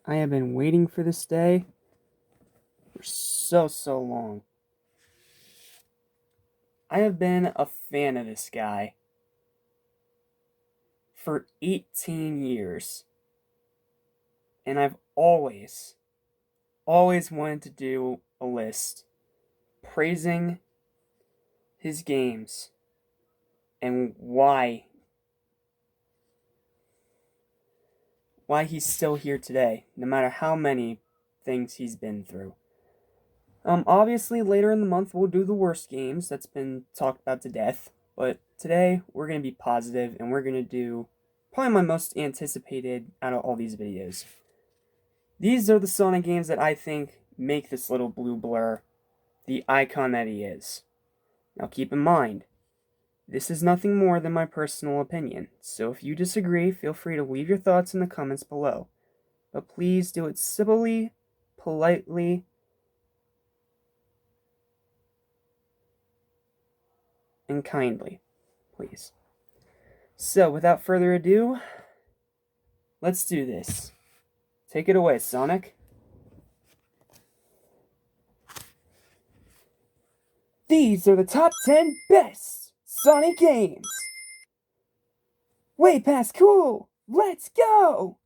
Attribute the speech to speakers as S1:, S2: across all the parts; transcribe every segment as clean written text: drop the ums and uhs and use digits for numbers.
S1: I have been waiting for this day for so long. I have been a fan of this guy for 18 years. And I've always wanted to do a list praising his games and why he's still here today, no matter how many things he's been through. Obviously, later in the month, we'll do the worst games that's been talked about to death. But today, we're going to be positive, and we're going to do probably my most anticipated out of all these videos. These are the Sonic games that I think make this little blue blur the icon that he is. Now, keep in mind, this is nothing more than my personal opinion, so if you disagree, feel free to leave your thoughts in the comments below. But please do it civilly, politely, and kindly, please. So, without further ado, let's do this. Take it away, Sonic. These are the top 10 best Sonic games. Way past cool. Let's go!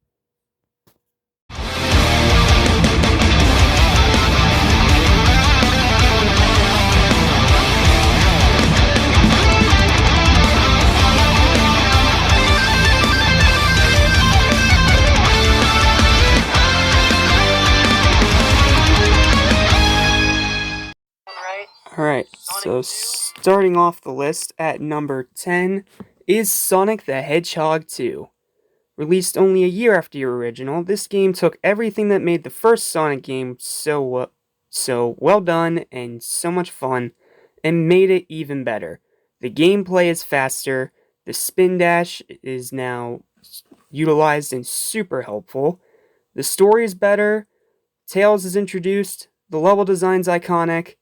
S1: Alright, so starting off the list at number 10 is Sonic the Hedgehog 2. Released only a year after the original, this game took everything that made the first Sonic game so well done and so much fun, and made it even better. The gameplay is faster, the spin dash is now utilized and super helpful, the story is better, Tails is introduced, the level design's iconic,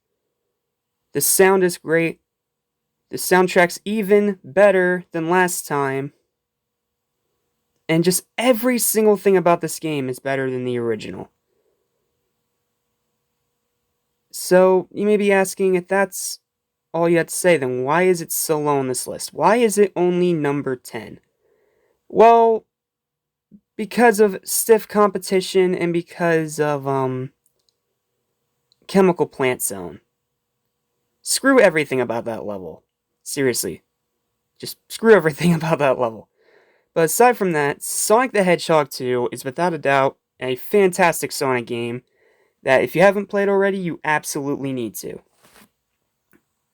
S1: the sound is great, the soundtrack's even better than last time, and just every single thing about this game is better than the original. So, you may be asking, if that's all you had to say, then why is it so low on this list? Why is it only number 10? Well, because of stiff competition and because of, Chemical Plant Zone. Screw everything about that level. Seriously. Just screw everything about that level. But aside from that, Sonic the Hedgehog 2 is without a doubt a fantastic Sonic game that if you haven't played already, you absolutely need to.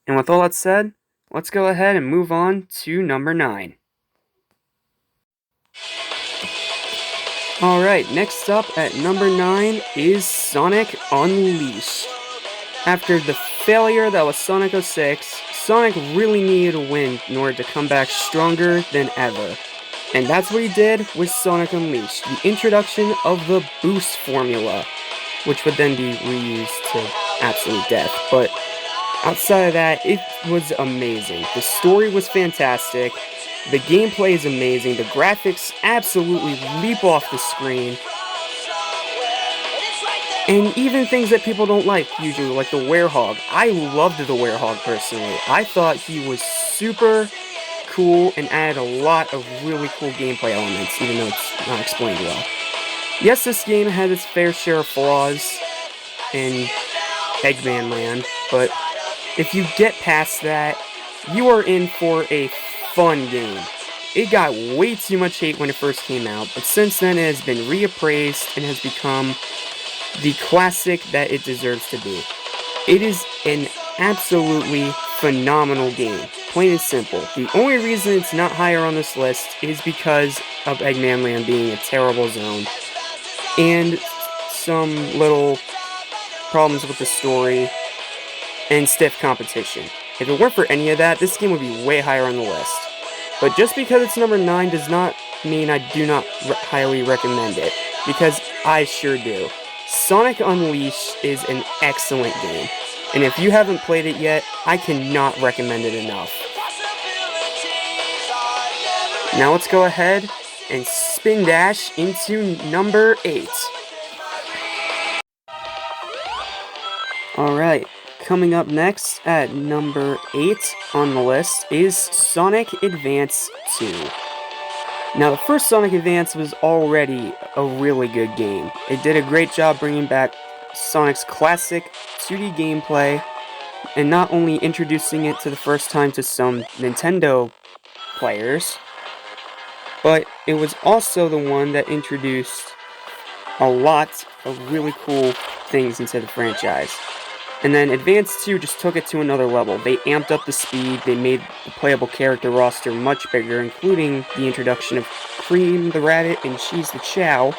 S1: And with all that said, let's go ahead and move on to number 9. Alright, next up at number 9 is Sonic Unleashed. After the failure that was Sonic 06, Sonic really needed a win in order to come back stronger than ever. And that's what he did with Sonic Unleashed, the introduction of the boost formula, which would then be reused to absolute death. But outside of that, it was amazing. The story was fantastic, the gameplay is amazing, the graphics absolutely leap off the screen, and even things that people don't like, usually, like the Werehog. I loved the Werehog personally. I thought he was super cool and added a lot of really cool gameplay elements, even though it's not explained well. Yes, this game had its fair share of flaws in Eggman Land, but if you get past that, you are in for a fun game. It got way too much hate when it first came out, but since then it has been reappraised and has become the classic that it deserves to be. It is an absolutely phenomenal game, plain and simple. The only reason it's not higher on this list is because of Eggman Land being a terrible zone, and some little problems with the story, and stiff competition. If it weren't for any of that, this game would be way higher on the list. But just because it's number 9 does not mean I do not highly recommend it, because I sure do. Sonic Unleashed is an excellent game, and if you haven't played it yet, I cannot recommend it enough. Now let's go ahead and spin dash into number 8. Alright, coming up next at number 8 on the list is Sonic Advance 2. Now, the first Sonic Advance was already a really good game. It did a great job bringing back Sonic's classic 2D gameplay, and not only introducing it to the first time to some Nintendo players, but it was also the one that introduced a lot of really cool things into the franchise. And then Advance 2 just took it to another level. They amped up the speed, they made the playable character roster much bigger, including the introduction of Cream the Rabbit and Cheese the Chow.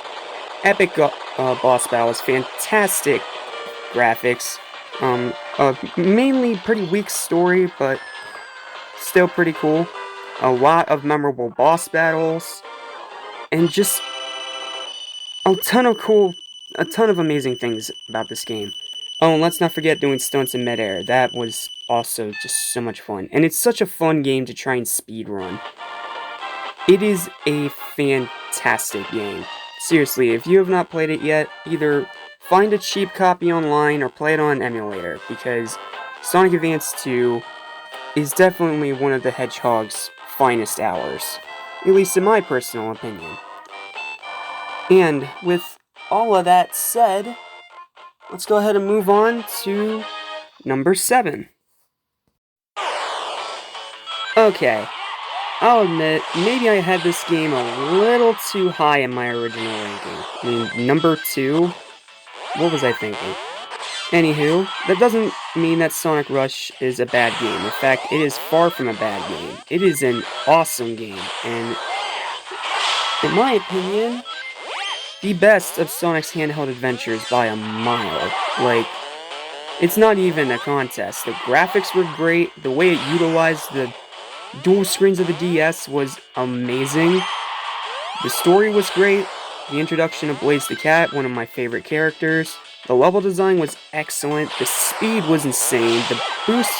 S1: Epic boss battles, fantastic graphics, mainly pretty weak story, but still pretty cool. A lot of memorable boss battles, and just a ton of amazing things about this game. Oh, and let's not forget doing stunts in midair. That was also just so much fun. And it's such a fun game to try and speedrun. It is a fantastic game. Seriously, if you have not played it yet, either find a cheap copy online or play it on an emulator, because Sonic Advance 2 is definitely one of the Hedgehog's finest hours. At least in my personal opinion. And with all of that said, let's go ahead and move on to number 7. Okay, I'll admit, maybe I had this game a little too high in my original ranking. I mean, number 2? What was I thinking? Anywho, that doesn't mean that Sonic Rush is a bad game. In fact, it is far from a bad game. It is an awesome game, and in my opinion, the best of Sonic's handheld adventures by a mile. Like, it's not even a contest. The graphics were great, the way it utilized the dual screens of the DS was amazing, the story was great, the introduction of Blaze the Cat, one of my favorite characters, the level design was excellent, the speed was insane, the boost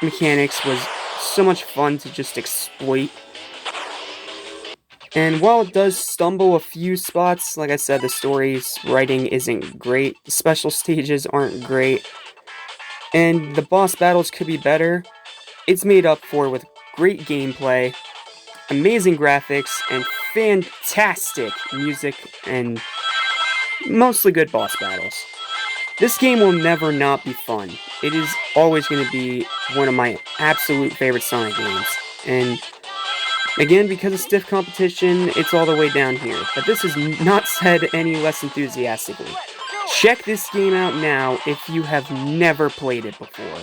S1: mechanics was so much fun to just exploit. And while it does stumble a few spots, like I said, the story's writing isn't great, the special stages aren't great, and the boss battles could be better, it's made up for with great gameplay, amazing graphics, and fantastic music, and mostly good boss battles. This game will never not be fun. It is always going to be one of my absolute favorite Sonic games, and again, because of stiff competition, it's all the way down here, but this is not said any less enthusiastically. Check this game out now if you have never played it before.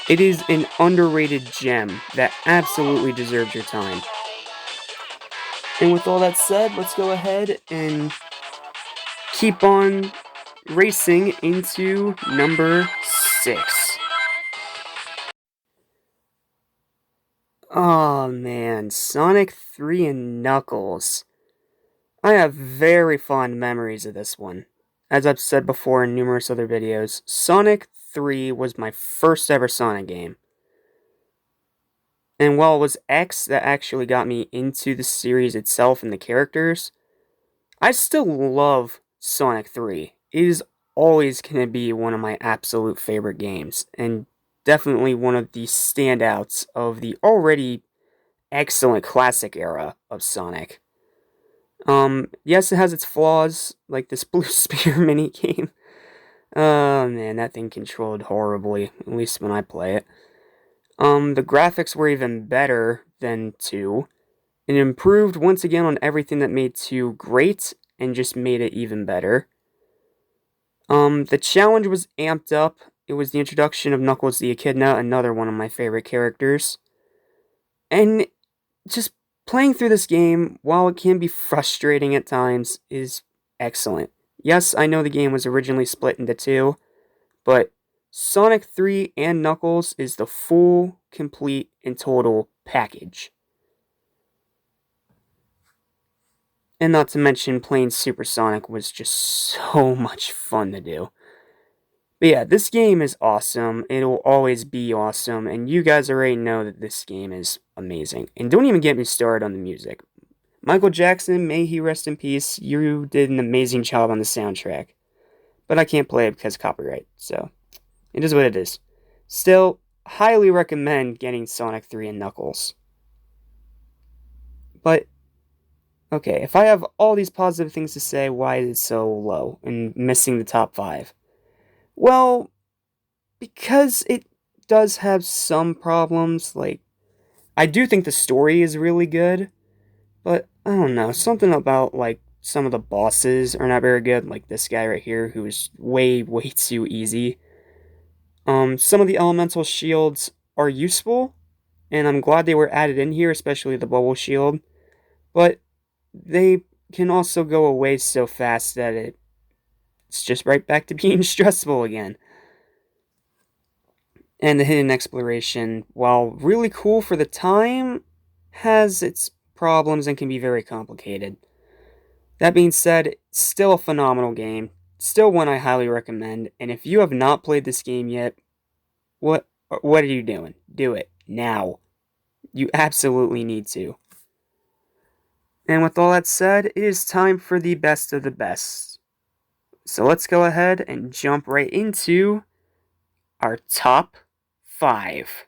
S1: It is an underrated gem that absolutely deserves your time. And with all that said, let's go ahead and keep on racing into number 6. Oh man, Sonic 3 and Knuckles. I have very fond memories of this one. As I've said before in numerous other videos, Sonic 3 was my first ever Sonic game. And while it was X that actually got me into the series itself and the characters, I still love Sonic 3. It is always going to be one of my absolute favorite games, and definitely one of the standouts of the already excellent classic era of Sonic. Yes, it has its flaws, like this Blue Spear minigame. Oh man, that thing controlled horribly, at least when I play it. The graphics were even better than 2. It improved once again on everything that made 2 great, and just made it even better. The challenge was amped up. It was the introduction of Knuckles the Echidna, another one of my favorite characters. And just playing through this game, while it can be frustrating at times, is excellent. Yes, I know the game was originally split into 2, but Sonic 3 and Knuckles is the full, complete, and total package. And not to mention, playing Super Sonic was just so much fun to do. But yeah, this game is awesome. It will always be awesome. And you guys already know that this game is amazing. And don't even get me started on the music. Michael Jackson, may he rest in peace, you did an amazing job on the soundtrack. but I can't play it because of copyright, so it is what it is. Still, highly recommend getting Sonic 3 and Knuckles. But, okay, if I have all these positive things to say, why is it so low and missing the top 5? Well, because it does have some problems, like, I do think the story is really good, but I don't know, something about, like, some of the bosses are not very good, like this guy right here, who is way, way too easy. Some of the elemental shields are useful, and I'm glad they were added in here, especially the bubble shield, but they can also go away so fast that it's just right back to being stressful again. And the hidden exploration, while really cool for the time, has its problems and can be very complicated. That being said, it's still a phenomenal game, still one I highly recommend, and if you have not played this game yet, what are you doing? Do it now. You absolutely need to. And with all that said, it is time for the best of the best. So let's go ahead and jump right into our top 5.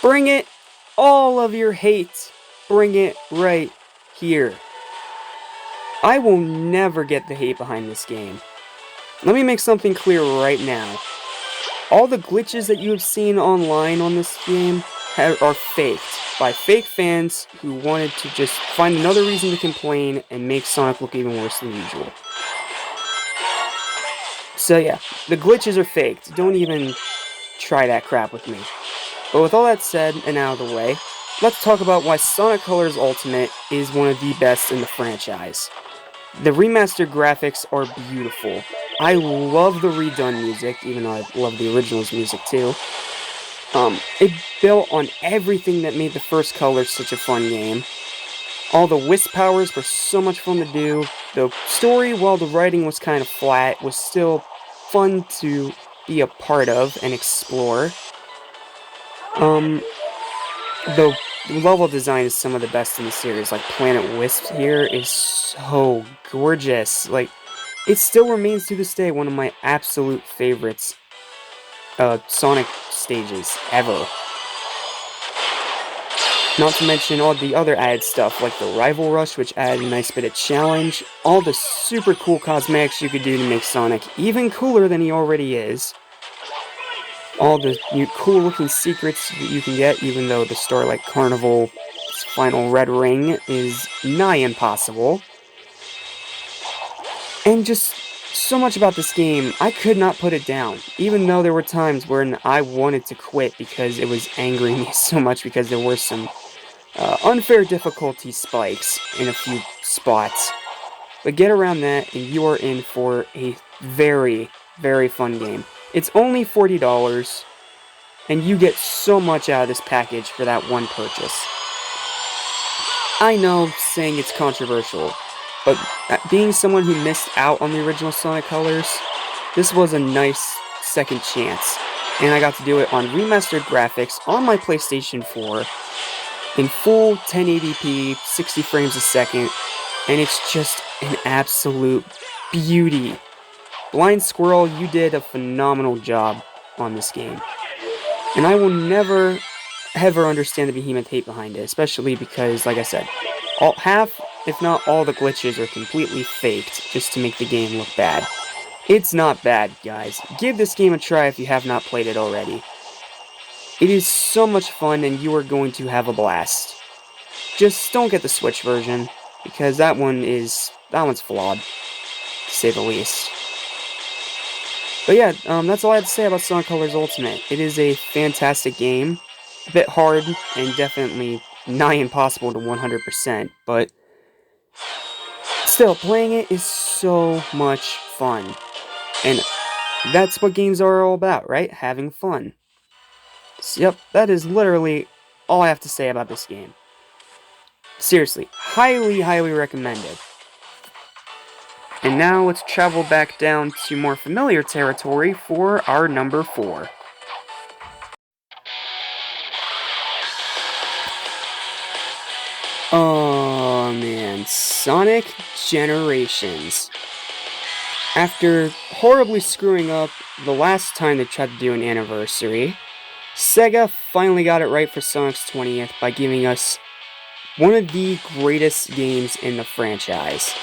S1: Bring it, all of your hate. Bring it right here. I will never get the hate behind this game. Let me make something clear right now. All the glitches that you have seen online on this game are faked by fake fans who wanted to just find another reason to complain and make Sonic look even worse than usual. So yeah, the glitches are faked. Don't even try that crap with me. But with all that said and out of the way, let's talk about why Sonic Colors Ultimate is one of the best in the franchise. The remastered graphics are beautiful. I love the redone music, even though I love the original's music too. It built on everything that made the first Colors such a fun game. All the Wisp powers were so much fun to do. The story, while the writing was kind of flat, was still fun to be a part of and explore. The level design is some of the best in the series. Like, Planet Wisp here is so gorgeous. Like, it still remains to this day one of my absolute favorites Sonic stages ever. Not to mention all the other added stuff, like the Rival Rush, which added a nice bit of challenge, all the super cool cosmetics you could do to make Sonic even cooler than he already is, all the new cool looking secrets that you can get, even though the Starlight Carnival's final red ring is nigh impossible. And just so much about this game, I could not put it down, even though there were times when I wanted to quit because it was angering me so much because there were some unfair difficulty spikes in a few spots. But get around that and you are in for a very, very fun game. It's only $40, and you get so much out of this package for that one purchase. I know saying it's controversial, but being someone who missed out on the original Sonic Colors, this was a nice second chance. And I got to do it on remastered graphics on my PlayStation 4 in full 1080p, 60 frames a second, and it's just an absolute beauty. Blind Squirrel, you did a phenomenal job on this game. And I will never, ever understand the behemoth hate behind it, especially because, like I said, half, if not all the glitches are completely faked just to make the game look bad. It's not bad, guys. Give this game a try if you have not played it already. It is so much fun and you are going to have a blast. Just don't get the Switch version, because that one's flawed, to say the least. But yeah, that's all I have to say about Sonic Colors Ultimate. It is a fantastic game, a bit hard, and definitely nigh impossible to 100%, but still, playing it is so much fun. And that's what games are all about, right? Having fun. So, yep, that is literally all I have to say about this game. Seriously, highly, highly recommended. And now let's travel back down to more familiar territory for our number 4. Oh man, Sonic Generations. After horribly screwing up the last time they tried to do an anniversary, Sega finally got it right for Sonic's 20th by giving us one of the greatest games in the franchise.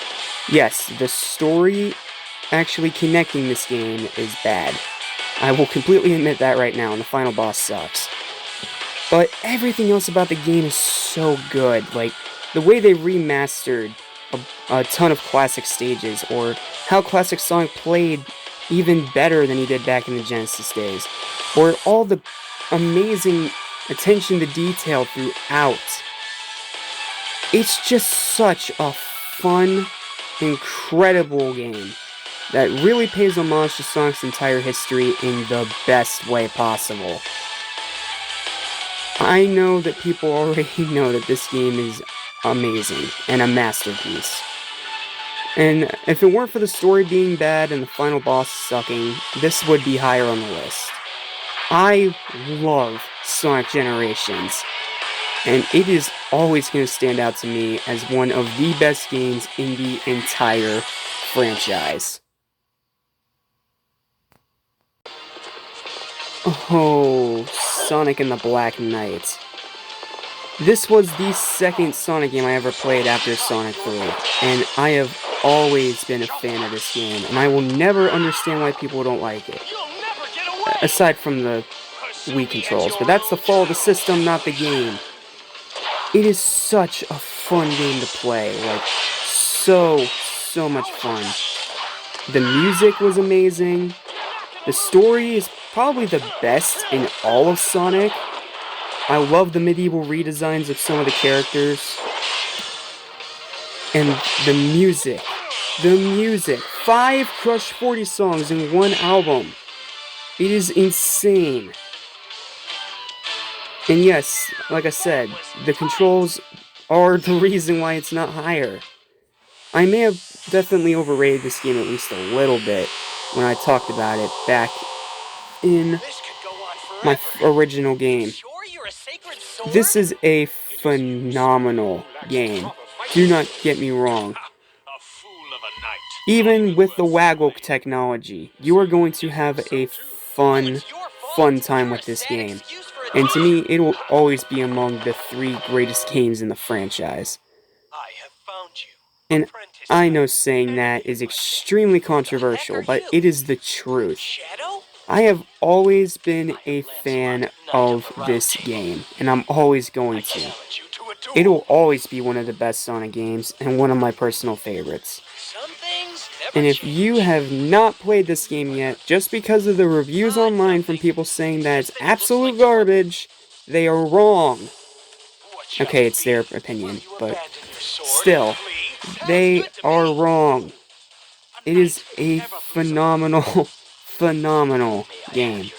S1: Yes, the story actually connecting this game is bad. I will completely admit that right now, and the final boss sucks. But everything else about the game is so good. Like, the way they remastered a ton of classic stages, or how classic Sonic played even better than he did back in the Genesis days, or all the amazing attention to detail throughout. It's just such a fun, incredible game that really pays homage to Sonic's entire history in the best way possible. I know that people already know that this game is amazing and a masterpiece. And if it weren't for the story being bad and the final boss sucking, this would be higher on the list. I love Sonic Generations, and it is always going to stand out to me as one of the best games in the entire franchise. Oh, Sonic and the Black Knight. This was the second Sonic game I ever played after Sonic 3, and I have always been a fan of this game, and I will never understand why people don't like it. Aside from the Wii controls, but that's the fault of the system, not the game. It is such a fun game to play, like, so much fun. The music was amazing. The story is probably the best in all of Sonic. I love the medieval redesigns of some of the characters. And the music. 5 Crush 40 songs in one album. It is insane. And yes, like I said, the controls are the reason why it's not higher. I may have definitely overrated this game at least a little bit when I talked about it back in my original game. This is a phenomenal game. Do not get me wrong. Even with the waggle technology, you are going to have a fun time with this game. And to me, it will always be among the 3 greatest games in the franchise. And I know saying that is extremely controversial, but it is the truth. I have always been a fan of this game, and I'm always going to. It will always be one of the best Sonic games, and one of my personal favorites. And if you have not played this game yet, just because of the reviews online from people saying that it's absolute garbage, they are wrong. Okay, it's their opinion, but still, they are wrong. It is a phenomenal game.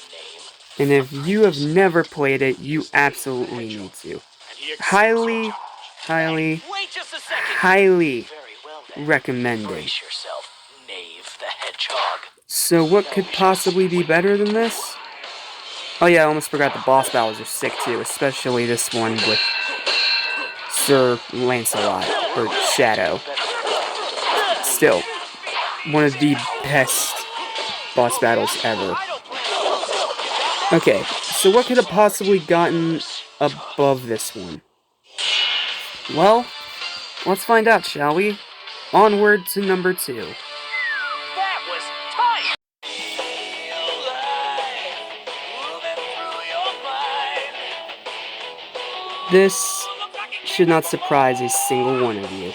S1: And if you have never played it, you absolutely need to. Highly recommended. So what could possibly be better than this? Oh yeah, I almost forgot the boss battles are sick too, especially this one with Sir Lancelot, or Shadow. Still, one of the best boss battles ever. Okay, so what could have possibly gotten above this one? Well, let's find out, shall we? Onward to number 2. This should not surprise a single one of you.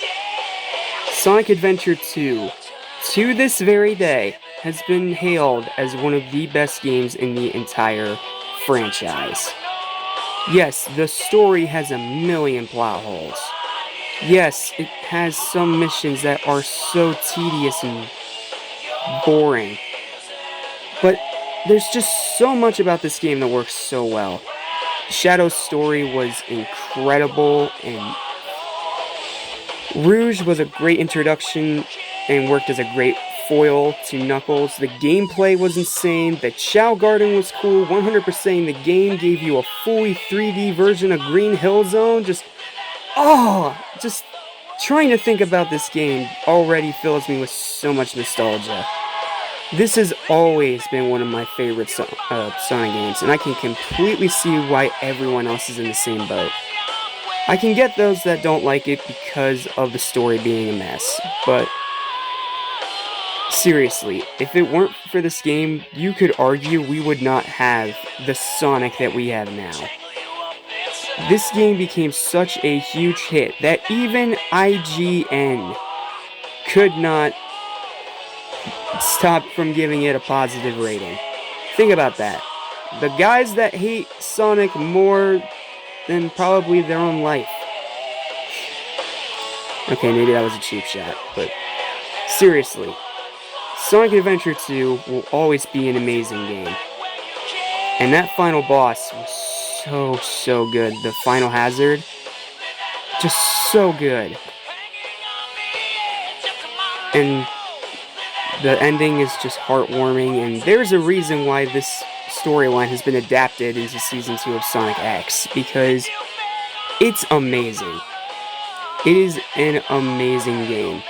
S1: Sonic Adventure 2, to this very day, has been hailed as one of the best games in the entire franchise. Yes, the story has a million plot holes. Yes, it has some missions that are so tedious and boring. But there's just so much about this game that works so well. Shadow's story was incredible, and Rouge was a great introduction and worked as a great foil to Knuckles. The gameplay was insane, the Chao Garden was cool, 100% the game gave you a fully 3D version of Green Hill Zone, just trying to think about this game already fills me with so much nostalgia. This has always been one of my favorite Sonic games, and I can completely see why everyone else is in the same boat. I can get those that don't like it because of the story being a mess, but seriously, if it weren't for this game, you could argue we would not have the Sonic that we have now. This game became such a huge hit that even IGN could not stop from giving it a positive rating. Think about that. The guys that hate Sonic more than probably their own life. Okay, maybe that was a cheap shot, but seriously, Sonic Adventure 2 will always be an amazing game. And that final boss was so good. The final hazard, just so good. And the ending is just heartwarming, and there's a reason why this storyline has been adapted into Season 2 of Sonic X, because it's amazing. It is an amazing game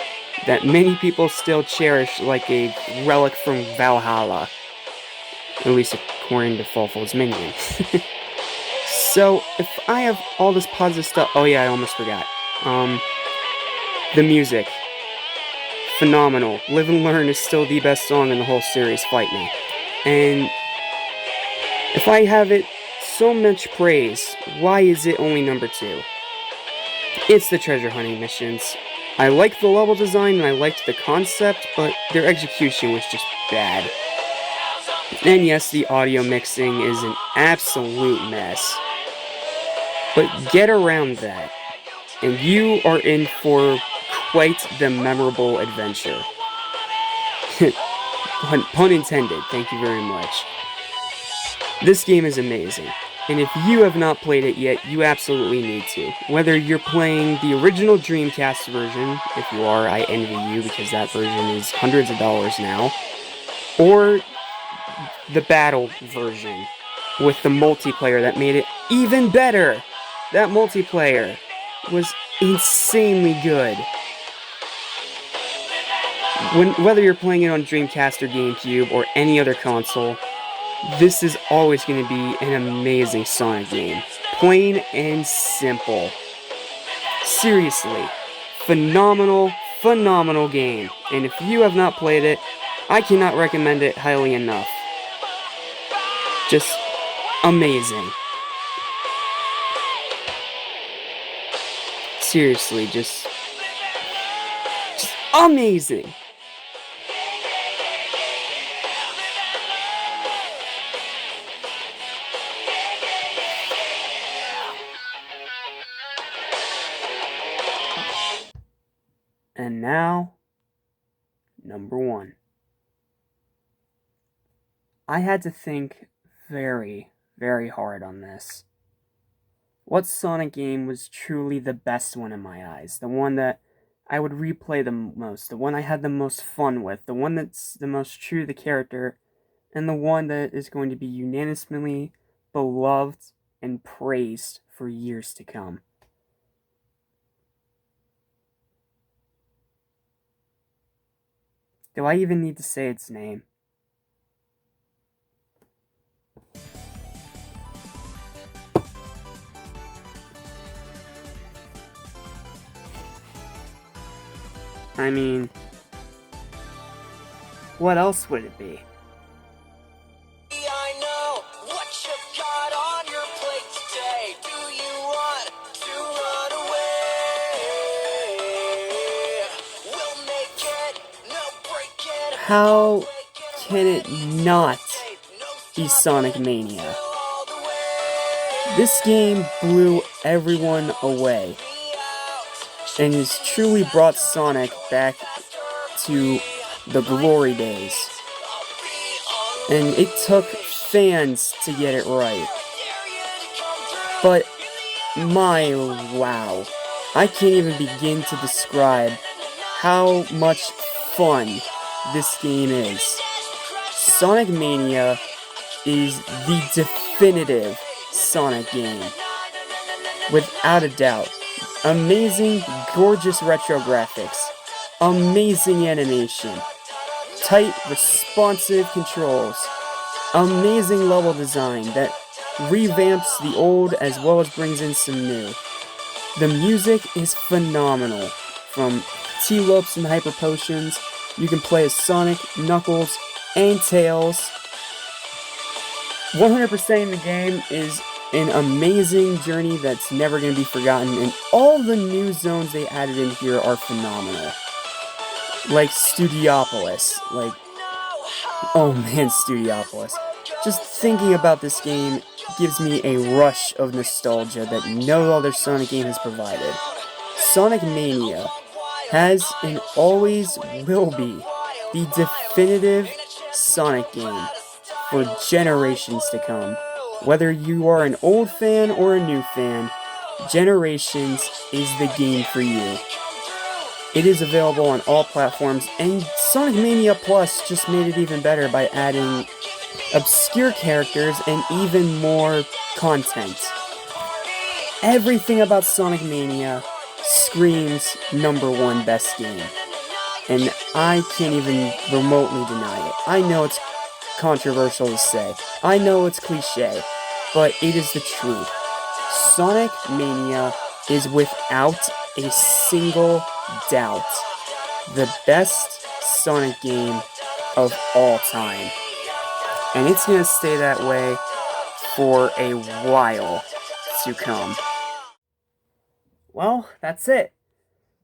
S1: that many people still cherish like a relic from Valhalla. At least according to Fawful's minion. So, if I have all this positive stuff... Oh yeah, I almost forgot. The music. Phenomenal. Live and Learn is still the best song in the whole series, Fight Me. And if I have it so much praise, why is it only number 2? It's the treasure hunting missions. I liked the level design and I liked the concept, but their execution was just bad. And yes, the audio mixing is an absolute mess. But get around that, and you are in for quite the memorable adventure. Pun intended, thank you very much. This game is amazing, and if you have not played it yet, you absolutely need to. Whether you're playing the original Dreamcast version, if you are, I envy you because that version is hundreds of dollars now, or the battle version with the multiplayer that made it even better. That multiplayer was insanely good. Whether you're playing it on Dreamcast or GameCube or any other console, this is always going to be an amazing Sonic game. Plain and simple. Seriously, phenomenal game. And if you have not played it, I cannot recommend it highly enough. Just amazing. Seriously, just amazing. And now, number 1. I had to think very, very hard on this. What Sonic game was truly the best one in my eyes? The one that I would replay the most, the one I had the most fun with, the one that's the most true to the character, and the one that is going to be unanimously beloved and praised for years to come. Do I even need to say its name? I mean, what else would it be? I know what you've got on your plate today. Do you want to run away? We'll make it, no breaking. How can it not be Sonic Mania? This game blew everyone away and has truly brought Sonic back to the glory days. And it took fans to get it right. But, my wow. I can't even begin to describe how much fun this game is. Sonic Mania is the definitive Sonic game. Without a doubt. Amazing, gorgeous retro graphics. Amazing animation. Tight, responsive controls. Amazing level design that revamps the old as well as brings in some new. The music is phenomenal. From T-Loops and Hyper Potions, you can play as Sonic, Knuckles, and Tails. 100% in the game is an amazing journey that's never going to be forgotten, and all the new zones they added in here are phenomenal. Like Studiopolis, oh man, Studiopolis. Just thinking about this game gives me a rush of nostalgia that no other Sonic game has provided. Sonic Mania has and always will be the definitive Sonic game for generations to come. Whether you are an old fan or a new fan, Generations is the game for you. It is available on all platforms, and Sonic Mania Plus just made it even better by adding obscure characters and even more content. Everything about Sonic Mania screams #1 best game, and I can't even remotely deny it. I know it's controversial to say, I know it's cliche, but it is the truth. Sonic Mania is without a single doubt the best Sonic game of all time. And it's going to stay that way for a while to come. Well, that's it.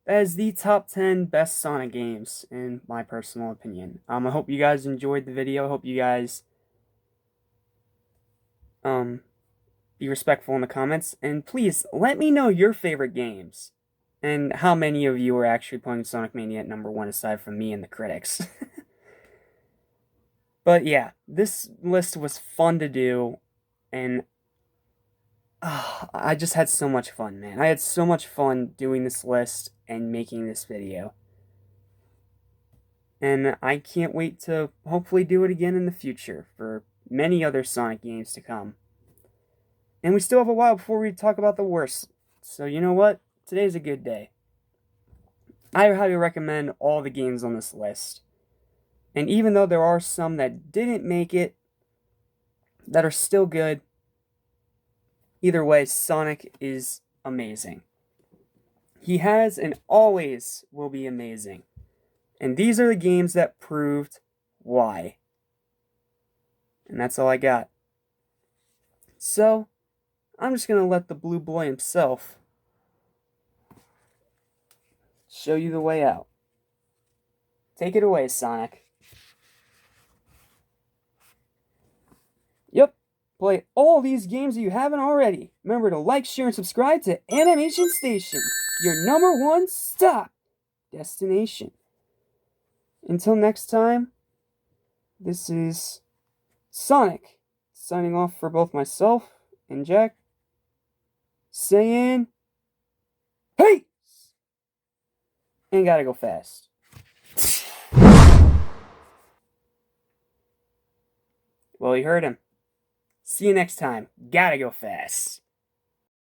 S1: That is the top 10 best Sonic games, in my personal opinion. I hope you guys enjoyed the video. I hope you guys be respectful in the comments. And please, let me know your favorite games. And how many of you are actually playing Sonic Mania at #1 aside from me and the critics. But yeah, this list was fun to do, and I just had so much fun, man. I had so much fun doing this list and making this video. And I can't wait to hopefully do it again in the future for many other Sonic games to come. And we still have a while before we talk about the worst. So you know what? Today's a good day. I highly recommend all the games on this list. And even though there are some that didn't make it, that are still good, either way, Sonic is amazing. He has and always will be amazing. And these are the games that proved why. And that's all I got. So, I'm just going to let the blue boy himself show you the way out. Take it away, Sonic. Yep, play all these games that you haven't already. Remember to like, share, and subscribe to Animation Station, your #1 stop destination. Until next time, this is Sonic, signing off for both myself and Jack, saying, peace! And gotta go fast. Well, you heard him. See you next time. Gotta go fast.